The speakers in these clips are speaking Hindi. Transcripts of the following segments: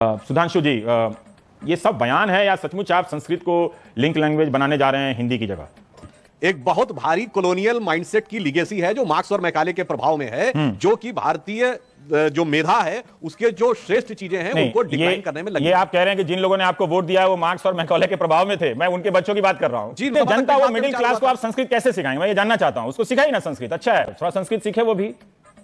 सुधांशु जी, ये सब बयान है या सचमुच आप संस्कृत को लिंक लैंग्वेज बनाने जा रहे हैं हिंदी की जगह? एक बहुत भारी कॉलोनियल माइंडसेट की लीगेसी है जो मार्क्स और मैकाले के प्रभाव में है, जो कि भारतीय जो मेधा है उसके जो श्रेष्ठ चीजें हैं उनको डिक्लाइन करने में लगी। ये आप कह रहे हैं कि जिन लोगों ने आपको वोट दिया है वो मार्क्स और मैकाले के प्रभाव में थे। मैं उनके बच्चों की बात कर रहा हूं। जनता वो मिडिल क्लास को आप संस्कृत कैसे सिखाएंगे? मैं ये जानना चाहता हूं। उसको सिखाइए ना संस्कृत, अच्छा है, थोड़ा संस्कृत सीखे वो भी।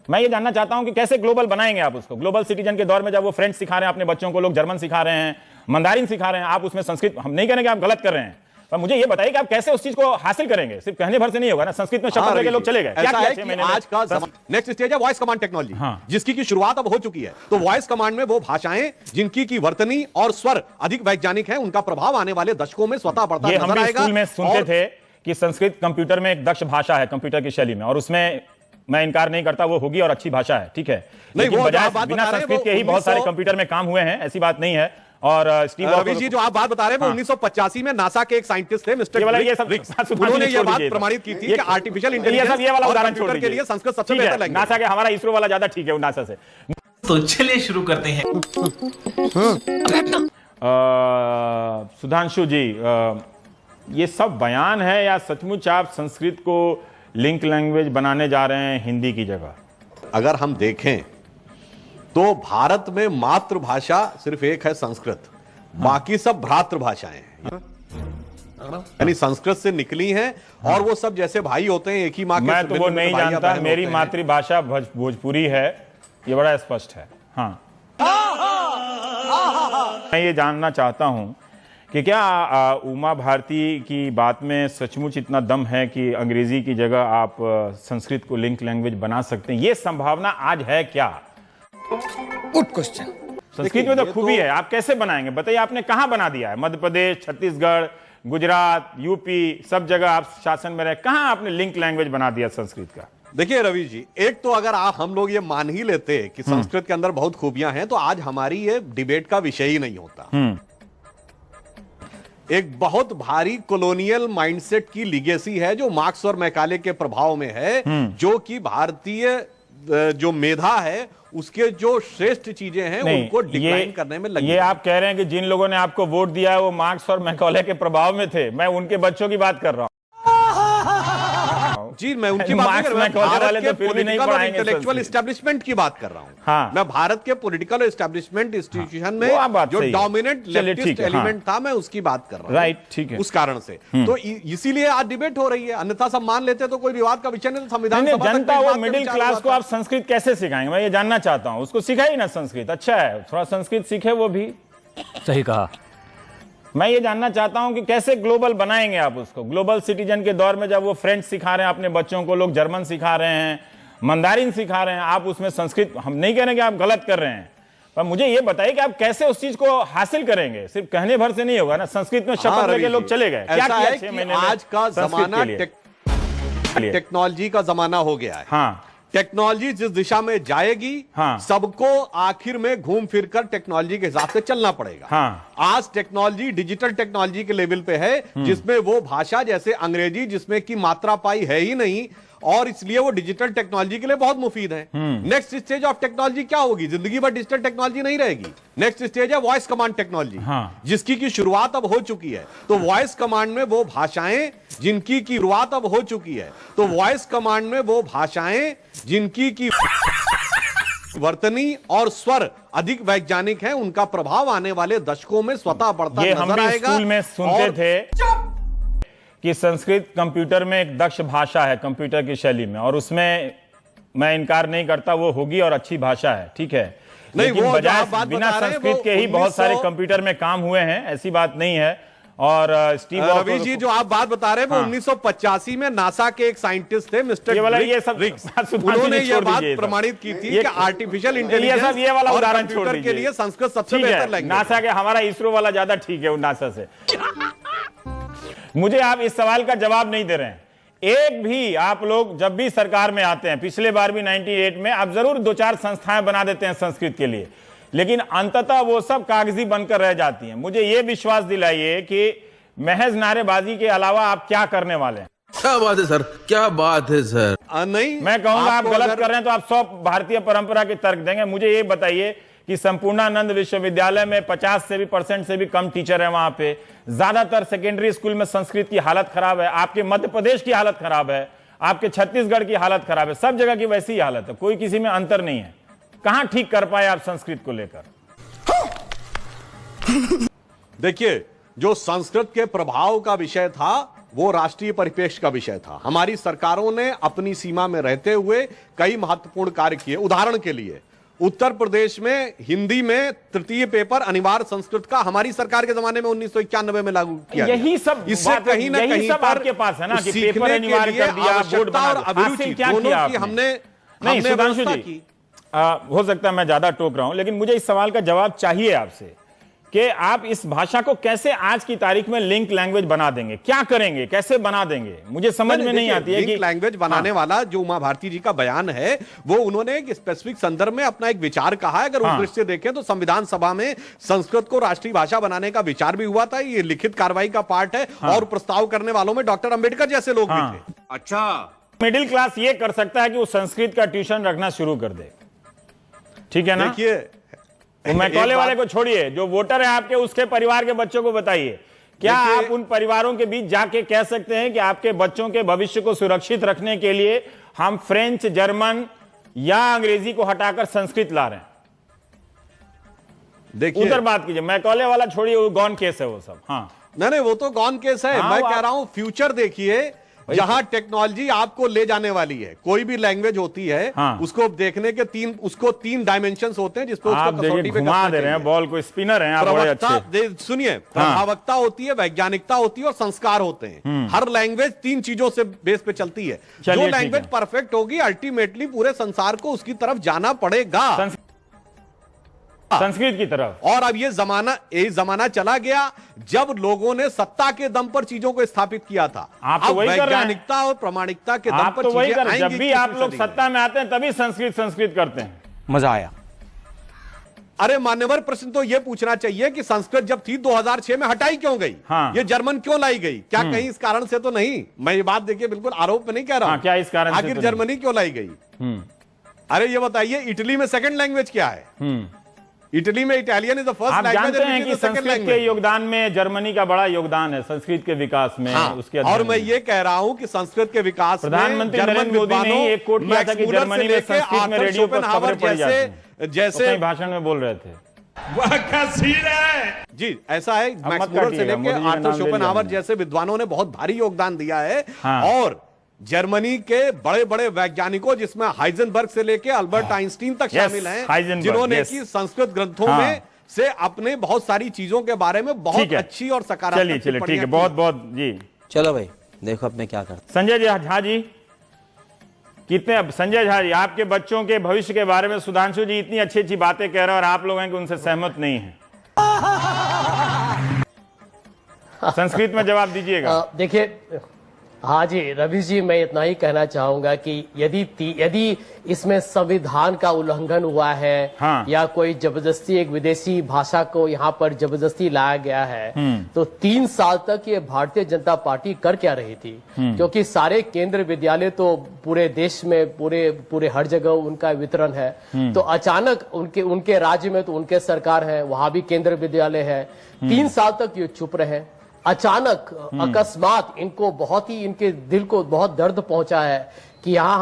मैं ये जानना चाहता हूं कि कैसे ग्लोबल बनाएंगे आप उसको। ग्लोबल सिटीजन के दौर में जब वो फ्रेंच सिखा रहे हैं अपने बच्चों को, लोग जर्मन सिखा रहे हैं, मंदारिन सिखा रहे हैं, आप उसमें संस्कृत, हम नहीं कह रहे कि आप गलत कर रहे हैं, पर मुझे ये बताइए कि आप कैसे उस चीज को हासिल करेंगे? सिर्फ कहने भर से नहीं होगा ना। संस्कृत में शपथ लेके लोग चले गए। क्या किया 6 महीने में? आज का नेक्स्ट स्टेज है वॉइस कमांड टेक्नोलॉजी, जिसकी की शुरुआत अब हो चुकी है। तो वॉइस कमांड में वो भाषाएं जिनकी की वर्तनी और स्वर अधिक वैज्ञानिक है, उनका प्रभाव आने वाले दशकों में स्वतः बढ़ता नजर आएगा। स्कूल में सुनते थे कि संस्कृत कंप्यूटर में एक दक्ष भाषा है, कंप्यूटर की शैली में, और उसमें मैं इनकार नहीं करता वो होगी और अच्छी भाषा है, ठीक है। लेकिन बजाय बिना संस्कृत के ही बहुत सारे कंप्यूटर में काम हुए हैं, ऐसी बात नहीं है। और स्टीव रवि जी जो आप बात बता रहे हैं वो 1985 में नासा के एक साइंटिस्ट थे मिस्टर रिक्स, उन्होंने ये बात प्रमाणित की थी कि आर्टिफिशियल इंटेलिजेंस ये वाला उदाहरण छोड़ के लिए संस्कृत सबसे बेहतर लैंग्वेज। नासा के हमारा इसरो वाला ज्यादा ठीक है नासा से। तो चलिए शुरू करते हैं। सुधांशु जी, ये सब बयान है या सचमुच आप संस्कृत को लिंक लैंग्वेज बनाने जा रहे हैं हिंदी की जगह? अगर हम देखें तो भारत में मातृभाषा सिर्फ एक है संस्कृत, बाकी सब भ्रातृ भाषाएं हैं, यानी संस्कृत से निकली हैं और वो सब जैसे भाई होते हैं एक ही माँ के। मैं तो वो नहीं जानता, मेरी मातृभाषा भोजपुरी है, ये बड़ा स्पष्ट है। हाँ, मैं ये जानना चाहता हूं कि क्या उमा भारती की बात में सचमुच इतना दम है कि अंग्रेजी की जगह आप संस्कृत को लिंक लैंग्वेज बना सकते हैं? ये संभावना आज है क्या? Good question. संस्कृत में तो खूबी है, आप कैसे बनाएंगे बताइए? आपने कहां बना दिया है? मध्य प्रदेश, छत्तीसगढ़, गुजरात, यूपी, सब जगह आप शासन में रहे, कहां आपने लिंक लैंग्वेज बना दिया संस्कृत का? देखिए रवि जी, एक तो अगर हम लोग ये मान ही लेते कि संस्कृत के अंदर बहुत खूबियां हैं तो आज हमारी ये डिबेट का विषय ही नहीं होता। एक बहुत भारी कॉलोनियल माइंडसेट की लीगेसी है जो मार्क्स और मैकाले के प्रभाव में है, जो कि भारतीय जो मेधा है उसके जो श्रेष्ठ चीजें हैं उनको डिक्लाइन करने में लगी। ये आप कह रहे हैं कि जिन लोगों ने आपको वोट दिया है वो मार्क्स और मैकाले के प्रभाव में थे। मैं उनके बच्चों की बात कर रहा हूं। जी, मैं उनकी बात नहीं कर रहा हूं, भारत के पॉलिटिकल और इंटेलेक्चुअल एस्टैब्लिशमेंट की बात कर रहा हूं। हाँ। मैं भारत के पॉलिटिकल एस्टैब्लिशमेंट इंस्टीट्यूशन में जो डोमिनेंट लेफ्टिस्ट एलिमेंट था मैं उसकी बात कर रहा हूं। राइट, ठीक है। उस कारण से तो इसीलिए आज डिबेट हो रही है, अन्यथा सब मान लेते तो कोई विवाद का विषय नहीं। संविधान जनता वो मिडिल क्लास को आप संस्कृत कैसे सिखाएंगे? मैं ये जानना चाहता हूं। उसको सिखाइए ना संस्कृत, अच्छा है, थोड़ा संस्कृत सीखे वो भी। सही कहा। मैं ये जानना चाहता हूं कि कैसे ग्लोबल बनाएंगे आप उसको। ग्लोबल सिटीजन के दौर में जब वो फ्रेंच सिखा रहे हैं अपने बच्चों को, लोग जर्मन सिखा रहे हैं, मंदारिन सिखा रहे हैं, आप उसमें संस्कृत, हम नहीं कह रहे कि आप गलत कर रहे हैं, पर मुझे ये बताइए कि आप कैसे उस चीज को हासिल करेंगे? सिर्फ कहने भर से नहीं होगा ना। संस्कृत में शपथ लेके लोग चले गए। क्या किया 6 महीने में? आज का जमाना टेक्नोलॉजी का जमाना हो गया है। हाँ, टेक्नोलॉजी जिस दिशा में जाएगी, सबको आखिर में घूम फिर कर टेक्नोलॉजी के हिसाब से चलना पड़ेगा। आज टेक्नोलॉजी डिजिटल टेक्नोलॉजी के लेवल पे है, जिसमें वो भाषा जैसे अंग्रेजी जिसमें की मात्रा पाई है ही नहीं, और इसलिए वो डिजिटल टेक्नोलॉजी के लिए बहुत मुफीद है। नेक्स्ट स्टेज ऑफ टेक्नोलॉजी क्या होगी? जिंदगी भर डिजिटल टेक्नोलॉजी नहीं रहेगी। नेक्स्ट स्टेज है वॉइस कमांड टेक्नोलॉजी, जिसकी की शुरुआत अब हो चुकी है। तो वॉइस कमांड में वो भाषाएं जिनकी की शुरुआत अब हो चुकी है। तो वॉइस कमांड में वो भाषाएं जिनकी की वर्तनी और स्वर अधिक वैज्ञानिक है, उनका प्रभाव आने वाले दशकों में स्वतः बढ़ता नजर आएगा। स्कूल में सुनते थे कि संस्कृत कंप्यूटर में एक दक्ष भाषा है, कंप्यूटर की शैली में, और उसमें मैं इनकार नहीं करता वो होगी और अच्छी भाषा है, ठीक है। लेकिन बजाय बिना संस्कृत के ही बहुत सारे कंप्यूटर में काम हुए हैं, ऐसी बात नहीं है। और स्टीव रवि जी जो आप बात बता रहे हैं वो 1985 में नासा के एक साइंटिस्ट थे मिस्टर रिक्स, उन्होंने ये बात प्रमाणित की थी कि आर्टिफिशियल इंटेलिजेंस ये वाला उदाहरण कंप्यूटर के लिए संस्कृत सबसे बेहतर लैंग्वेज। नासा के हमारा इसरो वाला ज्यादा ठीक है नासा से। मुझे आप इस सवाल का जवाब नहीं दे रहे हैं। एक भी आप लोग जब भी सरकार में आते हैं, पिछले बार भी 98 में, आप जरूर 2-4 संस्थाएं बना देते हैं संस्कृत के लिए, लेकिन अंततः वो सब कागजी बनकर रह जाती हैं। मुझे ये विश्वास दिलाइए कि महज नारेबाजी के अलावा आप क्या करने वाले हैं? क्या बात है सर, क्या बात है सर। नहीं, मैं कहूंगा आप गलत कर रहे हैं तो आप 100 भारतीय परंपरा के तर्क देंगे। मुझे ये बताइए कि संपूर्णानंद विश्वविद्यालय में 50 से भी % से भी कम टीचर है वहां पे। ज्यादातर सेकेंडरी स्कूल में संस्कृत की हालत खराब है। आपके मध्य प्रदेश की हालत खराब है, आपके छत्तीसगढ़ की हालत खराब है, सब जगह की वैसी ही हालत है, कोई किसी में अंतर नहीं है। कहां ठीक कर पाए आप संस्कृत को लेकर? देखिए, जो संस्कृत के प्रभाव का विषय था वो राष्ट्रीय परिप्रेक्ष्य का विषय था। हमारी सरकारों ने अपनी सीमा में रहते हुए कई महत्वपूर्ण कार्य किए। उदाहरण के लिए उत्तर प्रदेश में हिंदी में तृतीय पेपर अनिवार्य संस्कृत का हमारी सरकार के जमाने में 1991 में लागू किया गया। यही सब इससे कहीं ना कहीं पर आपके पास है ना कि पेपर अनिवार्य कर दिया, बोर्ड बना और अभिरुचि दोनों की हमने नहीं। सुधांशु जी, हो सकता है मैं ज्यादा टोक रहा हूं, लेकिन मुझे इस सवाल का जवाब चाहिए आपसे कि आप इस भाषा को कैसे आज की तारीख में लिंक लैंग्वेज बना देंगे, क्या करेंगे, कैसे बना देंगे? मुझे समझ में नहीं आती है कि लिंक लैंग्वेज बनाने वाला जो उमा भारती जी का बयान है वो उन्होंने एक स्पेसिफिक संदर्भ में अपना एक विचार कहा है। अगर उस दृष्टि से देखें तो संविधान सभा में संस्कृत को राष्ट्रीय भाषा बनाने का विचार भी हुआ था, ये लिखित कार्रवाई का पार्ट है। और प्रस्ताव करने वालों में डॉक्टर अंबेडकर जैसे लोग भी थे। अच्छा, मिडिल क्लास ये कर सकता है कि वो संस्कृत का ट्यूशन रखना शुरू कर दे, ठीक है ना? देखिए, तो मैकॉले वाले को छोड़िए, जो वोटर है आपके उसके परिवार के बच्चों को बताइए, क्या आप उन परिवारों के बीच जाके कह सकते हैं कि आपके बच्चों के भविष्य को सुरक्षित रखने के लिए हम फ्रेंच, जर्मन या अंग्रेजी को हटाकर संस्कृत ला रहे हैं? देखिए, उधर बात कीजिए, मैकॉले वाला छोड़िए, वो गॉन केस है वो सब। हाँ, नहीं, वो तो गॉन केस है। मैं कह रहा हूं फ्यूचर देखिए, जहां टेक्नोलॉजी आपको ले जाने वाली है। कोई भी लैंग्वेज होती है, उसको देखने के तीन डायमेंशंस होते हैं जिसपे उसको कसौटी पे घुमा दे रहे हैं बॉल को, स्पिनर हैं आप बड़े अच्छे। सुनिए, प्रभावकता होती है, वैज्ञानिकता होती है और संस्कार होते हैं। हर लैंग्वेज 3 चीजों से बेस पे चलती है। जो लैंग्वेज परफेक्ट होगी अल्टीमेटली पूरे संसार को उसकी तरफ जाना पड़ेगा, संस्कृत की तरफ। और अब ये जमाना चला गया जब लोगों ने सत्ता के दम पर चीजों को स्थापित किया था। आप तो वही कर रहे हैं। वैज्ञानिकता और प्रामाणिकता के दम पर वही चीजें आएंगी। जब भी आप लोग सत्ता में आते हैं तभी संस्कृत करते हैं। मजा आया। अरे मान्यवर, प्रश्न तो यह पूछना चाहिए कि संस्कृत जब थी 2006 में हटाई क्यों गई? ये जर्मन क्यों लाई गई? क्या कहीं इस कारण से तो नहीं? मैं ये बात देखिए बिल्कुल आरोप में नहीं कह रहा हूं। क्या इस कारण आखिर जर्मनी क्यों लाई गई? अरे ये बताइए, इटली में सेकंड लैंग्वेज क्या है? इटली में Italian is the first language. आप जानते हैं कि संस्कृत के योगदान में जर्मनी का बड़ा योगदान है, संस्कृत के विकास में। उसके और मैं ये कह रहा हूं कि संस्कृत के विकास प्रधानमंत्री नरेंद्र मोदी ने एक कोट किया था कि जर्मनी में संस्कृत में रेडियो पर खबरें पढ़ी जाती हैं, जैसे भाषण में बोल रहे थे। जी, ऐसा है। मैक्स मूलर से लेकर आर्थर शोपेनहावर जैसे विद्वानों ने बहुत भारी योगदान दिया है। और जर्मनी के बड़े बड़े वैज्ञानिकों, जिसमें हाइजेनबर्ग से लेकर अल्बर्ट आइंस्टीन तक शामिल हैं, जिन्होंने की संस्कृत ग्रंथों में से अपने बहुत सारी चीजों के बारे में बहुत अच्छी और सकारात्मक। चलिए ठीक है, बहुत बहुत जी। चलो भाई, देखो अब मैं क्या करता। संजय झा जी, संजय झा जी, आपके बच्चों के भविष्य के बारे में सुधांशु जी इतनी अच्छी अच्छी बातें कह रहे हैं और आप लोग हैं कि उनसे सहमत नहीं है। संस्कृत में जवाब दीजिएगा। देखिए, हाँ जी रवि जी, मैं इतना ही कहना चाहूंगा कि यदि इसमें संविधान का उल्लंघन हुआ है, या कोई जबरदस्ती एक विदेशी भाषा को यहाँ पर जबरदस्ती लाया गया है, तो 3 साल तक ये भारतीय जनता पार्टी कर क्या रही थी? क्योंकि सारे केंद्र विद्यालय तो पूरे देश में पूरे हर जगह उनका वितरण है। तो अचानक उनके राज्य में तो उनके सरकार है, वहां भी केंद्र विद्यालय है। 3 साल तक ये चुप रहे। अचानक अकस्मात इनके दिल को बहुत दर्द पहुंचा है कि यहाँ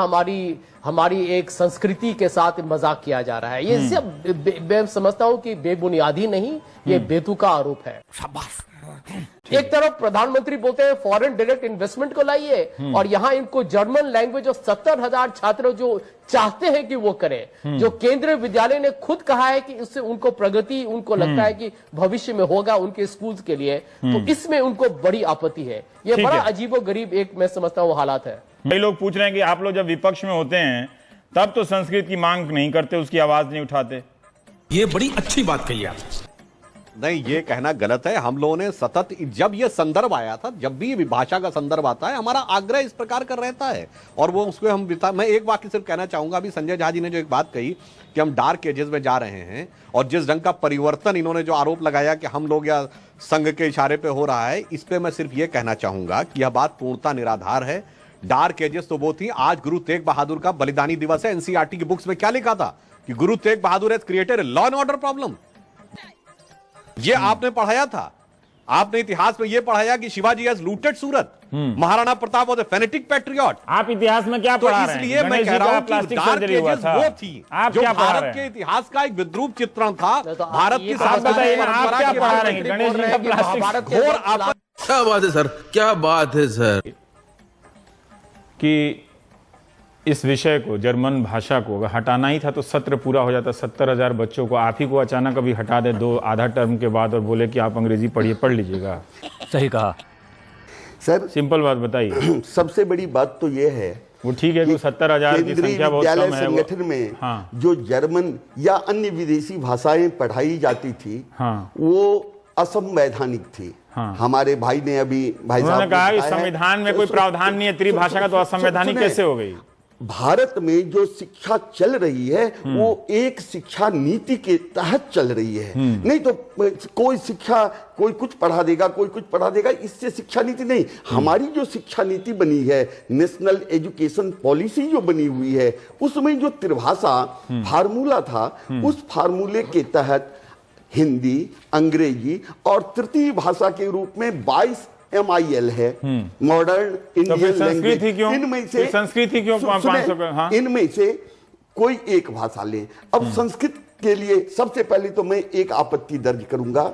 हमारी एक संस्कृति के साथ मजाक किया जा रहा है। ये सब मैं समझता हूँ कि बेबुनियादी नहीं, ये बेतुका आरोप है। एक तरफ प्रधानमंत्री बोलते हैं फॉरेन डायरेक्ट इन्वेस्टमेंट को लाइए, और यहाँ इनको जर्मन लैंग्वेज और 70,000 छात्र जो चाहते हैं कि वो करें, जो केंद्रीय विद्यालय ने खुद कहा है कि इससे उनको प्रगति, उनको लगता है कि भविष्य में होगा उनके स्कूल्स के लिए, तो इसमें उनको बड़ी आपत्ति है। ये बड़ा अजीबोगरीब एक मैं समझता हूँ हालात है। कई लोग पूछ रहे हैं कि आप लोग जब विपक्ष में होते हैं तब तो संस्कृत की मांग नहीं करते, उसकी आवाज नहीं उठाते। ये बड़ी अच्छी बात कही आप। नहीं, ये कहना गलत है। हम लोगों ने सतत, जब ये संदर्भ आया था, जब भी भाषा का संदर्भ आता है, हमारा आग्रह इस प्रकार कर रहता है और वो उसको हम मैं एक वाक्य सिर्फ कहना चाहूंगा। अभी संजय झा जी ने जो एक बात कही कि हम डार्क एजेस में जा रहे हैं, और जिस ढंग का परिवर्तन इन्होंने जो आरोप लगाया कि हम लोग या संघ के इशारे पे हो रहा है, इस पे मैं सिर्फ ये कहना चाहूंगा कि यह बात पूर्णता निराधार है। डार्क एजेस तो वो थी। आज गुरु तेग बहादुर का बलिदानी दिवस है। एनसीईआरटी की बुक्स में क्या लिखा था कि कि Guru Tegh Bahadur has created a law and order problem. ये आपने पढ़ाया था, आपने इतिहास में यह पढ़ाया कि Shivaji has looted Surat, Maharana Pratap was a phonetic patriot. आप इतिहास में क्या पढ़ा रहे हैं? इसलिए मैं कह रहा हूं कि डार्क एजेस वो थी आप जो क्या पढ़ा भारत रहे के हैं? इतिहास का एक विद्रूप चित्रण था, भारत की आप बताइए ना, आप परंपरा क्या के पढ़ा बारे रहे में हैं? गणेश जी का प्लास्टिक घोर आपत्ति क्या बात है सर, क्या बात है सर। कि इस विषय को, जर्मन भाषा को अगर हटाना ही था तो सत्र पूरा हो जाता। 70,000 बच्चों को आप ही को अचानक अभी हटा दे दो आधा टर्म के बाद और बोले कि आप अंग्रेजी पढ़िए, पढ़ लीजिएगा। सही कहा सर। सिंपल बात बताइए। सबसे बड़ी बात तो ये है, वो ठीक है कि 70,000 की संख्या बहुत कम है। संगठन में हाँ। जो जर्मन या अन्य विदेशी भाषाएं पढ़ाई जाती थी, हाँ। वो असंवैधानिक थी। हाँ। हमारे भाई ने अभी भाई साहब उन्होंने ने कहा कि बताया है, संविधान में कोई प्रावधान नहीं है त्रिभाषा का, तो असंवैधानिक कैसे हो गई? भारत में जो शिक्षा चल रही है वो एक शिक्षा नीति के तहत चल रही है। नहीं तो कोई शिक्षा, कोई कुछ पढ़ा देगा, कोई कुछ पढ़ा देगा, इससे शिक्षा नीति नहीं। हमारी जो शिक्षा नीति बनी है, नेशनल एजुकेशन पॉलिसी जो बनी हुई है, उसमें जो त्रिभाषा फार्मूला था, उस फार्मूले के तहत हिंदी, अंग्रेजी और तृतीय भाषा के रूप में 22 MIL है, मॉडर्न इंडियन लैंग्वेज। इनमें से संस्कृति क्यों 500 का? हाँ। इनमें से कोई एक भाषा ले। अब संस्कृत के लिए सबसे पहले तो मैं एक आपत्ति दर्ज करूंगा।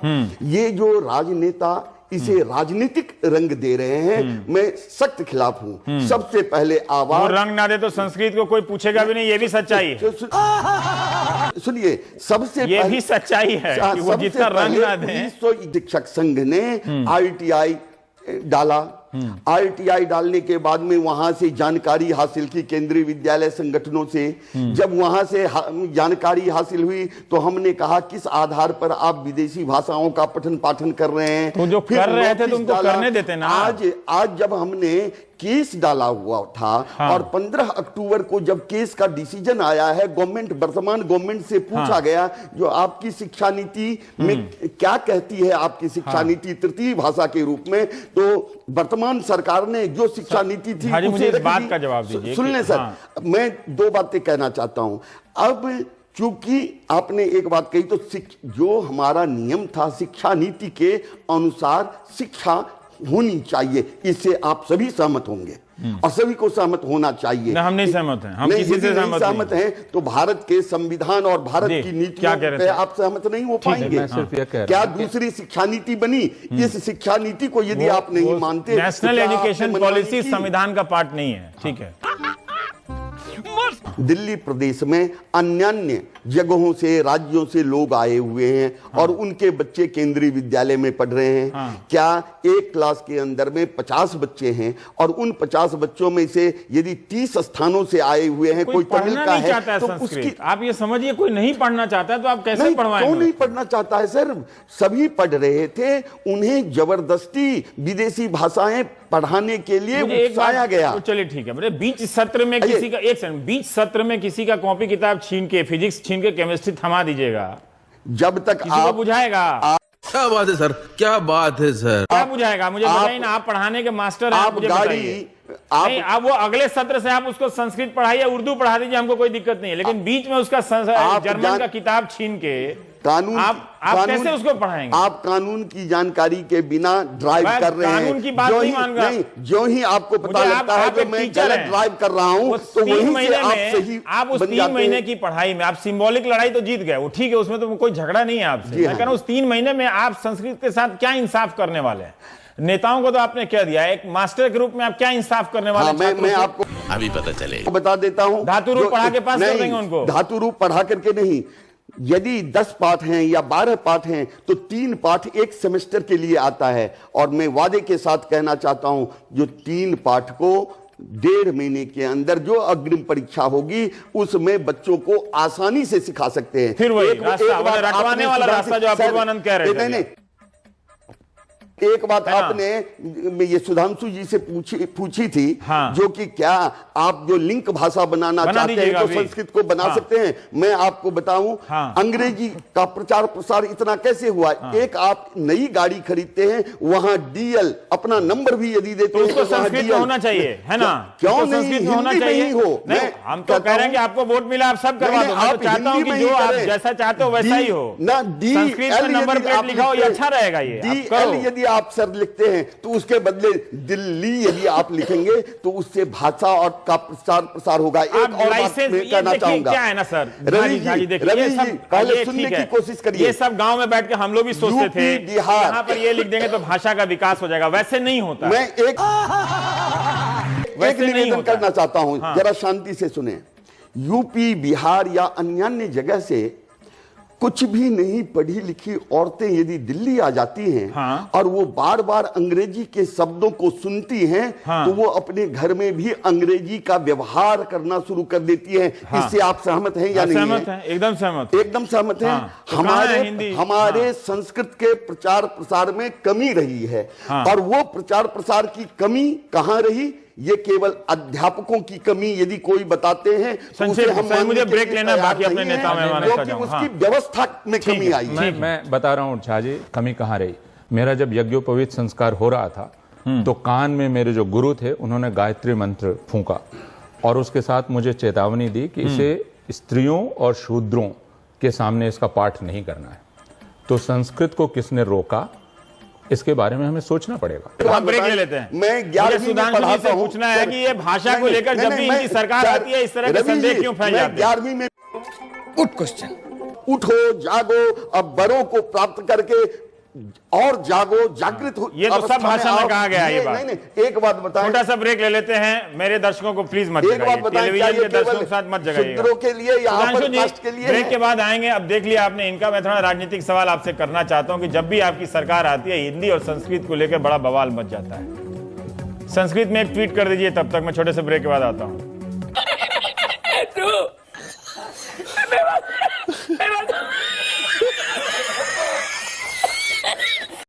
ये जो राजनेता इसे राजनीतिक रंग दे रहे हैं, मैं सख्त खिलाफ हूं। सबसे पहले आवाज, वो रंग ना दे तो संस्कृत को कोई पूछेगा भी नहीं, ये भी सच्चाई है। सुनिए, सबसे ये भी सच्चाई है कि वो जितना रंग ना दे। विश्व शिक्षक संघ ने ITI डाला। ITI डालने के बाद में वहां से जानकारी हासिल की केंद्रीय विद्यालय संगठनों से। जब वहां से जानकारी हासिल हुई तो हमने कहा किस आधार पर आप विदेशी भाषाओं का पठन पाठन कर रहे हैं? तो जो कर रहे थे तो उनको करने देते ना। आज जब हमने केस डाला हुआ था, हाँ। और 15 अक्टूबर को जब केस का डिसीजन आया है, गवर्नमेंट, वर्तमान गवर्नमेंट से पूछा हाँ। गया जो आपकी शिक्षा नीति में क्या कहती है, आपकी शिक्षा नीति तृतीय भाषा के रूप में, तो वर्तमान सरकार ने जो शिक्षा नीति थी उसे मुझे इस बात का जवाब दीजिए। सुन लें सर, हाँ। मैं दो बातें कहना चाहता हूं। अब चूंकि आपने एक बात कही, तो जो हमारा नियम था शिक्षा नीति के अनुसार शिक्षा होनी चाहिए, इससे आप सभी सहमत होंगे और सभी को सहमत होना चाहिए। हम नहीं सहमत हैं, हम किसी से सहमत हैं तो भारत के संविधान और भारत की नीतियों पे आप सहमत नहीं हो पाएंगे। क्या दूसरी शिक्षा नीति बनी? इस शिक्षा नीति को यदि आप नहीं मानते, नेशनल एजुकेशन पॉलिसी संविधान का पार्ट नहीं है। ठीक है। दिल्ली प्रदेश में अन्य जगहों से, राज्यों से लोग आए हुए हैं, हाँ। और उनके बच्चे केंद्रीय विद्यालय में पढ़ रहे हैं। हाँ। क्या एक क्लास के अंदर में 50 बच्चे हैं और उन 50 बच्चों में से यदि 30 स्थानों से आए हुए हैं, कोई तमिल का है, तो उसकी आप ये समझिए कोई नहीं पढ़ना चाहता है तो आप कैसे पढ़वाएंगे? क्यों नहीं पढ़ना चाहता है सर? सभी पढ़ रहे थे, उन्हें जबरदस्ती विदेशी भाषाएं पढ़ाने के लिए उकसाया गया। तो चलिए ठीक है, बीच सत्र में किसी का, एक सेकंड, बीच सत्र में किसी का कॉपी किताब छीन के, फिजिक्स छीन के केमिस्ट्री थमा दीजिएगा, जब तक आप बुझाएगा। क्या बात है सर, क्या बात है सर, क्या बुझाएगा? मुझे बताइए ना, आप पढ़ाने के मास्टर हैं, मुझे बताइए। आप वो अगले सत्र से आप उसको संस्कृत पढ़ाइए, उर्दू पढ़ा दीजिए, हमको कोई दिक्कत नहीं है, लेकिन बीच में उसका जर्मन का किताब छीन के कानून, आप कैसे उसको पढ़ाएंगे? आप कानून की जानकारी के बिना ड्राइव कर रहे हैं। कानून की बात नहीं मान रहा। जो ही आपको पता लगता है कि मैं गलत ड्राइव कर रहा हूं, तो वहीं से आप सही। आप उस 3 महीने की पढ़ाई में आप सिंबॉलिक लड़ाई तो जीत गए, वो ठीक है, उसमें तो कोई झगड़ा नहीं है आपसे। मैं कह रहा हूं उस 3 महीने में आप संस्कृत के साथ क्या इंसाफ करने वाले हैं? नेताओं को तो आपने कह दिया, एक मास्टर के रूप में आप क्या इंसाफ करने वाले हैं? मैं आपको अभी पता चलेगा, बता देता हूं। धातु रूप पढ़ा के पास कर देंगे उनको। धातु रूप पढ़ा करके नहीं, यदि 10 पाठ हैं या 12 पाठ हैं तो 3 पाठ एक सेमेस्टर के लिए आता है। और मैं वादे के साथ कहना चाहता हूं, जो 3 पाठ को 1.5 महीने के अंदर जो अग्रिम परीक्षा होगी उसमें बच्चों को आसानी से सिखा सकते हैं। फिर वही रास्ता, रटवाने वाला रास्ता जो आप पूर्वानंद कह रहे थे। एक बात आपने ये सुधांशु जी से पूछी थी, जो कि क्या आप जो लिंक भाषा बनाना चाहते हैं तो संस्कृत को बना सकते हैं। मैं आपको बताऊं, अंग्रेजी का प्रचार प्रसार इतना कैसे हुआ। एक आप नई गाड़ी खरीदते हैं, वहां डीएल अपना नंबर भी यदि देते हैं तो संस्कृत में होना चाहिए, है ना? क्यों नहीं होना चाहिए हो? हम तो कह रहे हैं कि आपको वोट मिला, आप सब करवा दो। मैं तो चाहता हूं कि जो आप जैसा चाहते हो वैसा ही हो ना। संस्कृत में नंबर प्लेट लिखा हो, ये अच्छा रहेगा। ये डीएल यदि आप सर लिखते हैं तो उसके बदले दिल्ली यदि आप लिखेंगे तो उससे भाषा और का प्रचार प्रसार होगा। एक और बात मैं कहना चाहूंगा, क्या है ना सर, रवि जी पहले सुनने की कोशिश करिए। ये सब गांव में बैठ के हम लोग भी सोचते थे यहाँ पर ये लिख देंगे तो भाषा का विकास हो जाएगा, वैसे नहीं होता। मैं एक निवेदन करना चाहता हूं, जरा शांति से सुने। यूपी, बिहार या अन्य जगह से कुछ भी नहीं पढ़ी लिखी औरतें यदि दिल्ली आ जाती हैं और वो बार बार अंग्रेजी के शब्दों को सुनती हैं, तो वो अपने घर में भी अंग्रेजी का व्यवहार करना शुरू कर देती हैं। इससे आप सहमत हैं या नहीं? सहमत हैं, एकदम सहमत, एकदम सहमत हैं। तो हमारे संस्कृत के प्रचार प्रसार में कमी रही है, और वो प्रचार प्रसार की कमी कहां रही? ये केवल अध्यापकों की कमी यदि कोई बताते हैं तो उसे हम मुझे ब्रेक लेना, बाकी अपने नेता में क्योंकि उसकी व्यवस्था में कमी आई। मैं बता रहा हूँ झा जी, कमी कहाँ रही। मेरा जब यज्ञोपवीत संस्कार हो रहा था तो कान में मेरे जो गुरु थे उन्होंने गायत्री मंत्र फूंका और उसके साथ मुझे चेतावनी दी कि इसे स्त्रियों और शूद्रों के सामने इसका पाठ नहीं करना है। तो संस्कृत को किसने रोका, इसके बारे में हमें सोचना पड़ेगा। तो हम ब्रेक ले लेते हैं। मैं 11वीं में पढ़ा से पूछना है कि ये भाषा को लेकर जब भी इनकी सरकार आती है इस तरह के संदेह क्यों फैल जाते हैं? 11वीं में उठो जागो, अब बड़ों को प्राप्त करके और जागो, जागृत हो। ये तो सब भाषा में कहा गया है ये बात। नहीं, एक बात बताएं, छोटा सा ब्रेक ले लेते हैं। मेरे दर्शकों को प्लीज मत जगाइए, टेलीविजन के दर्शकों के साथ मत जगाइए। शूद्रों के लिए, यहाँ पर कास्ट के लिए। ब्रेक के बाद आएंगे। अब देख लिया आपने इनका, मैं थोड़ा राजनीतिक सवाल आपसे करना चाहता हूं कि जब भी आपकी सरकार आती है हिंदी और संस्कृत को लेकर बड़ा बवाल मच जाता है। संस्कृत में एक ट्वीट कर दीजिए, तब तक मैं छोटे से ब्रेक के बाद आता हूं।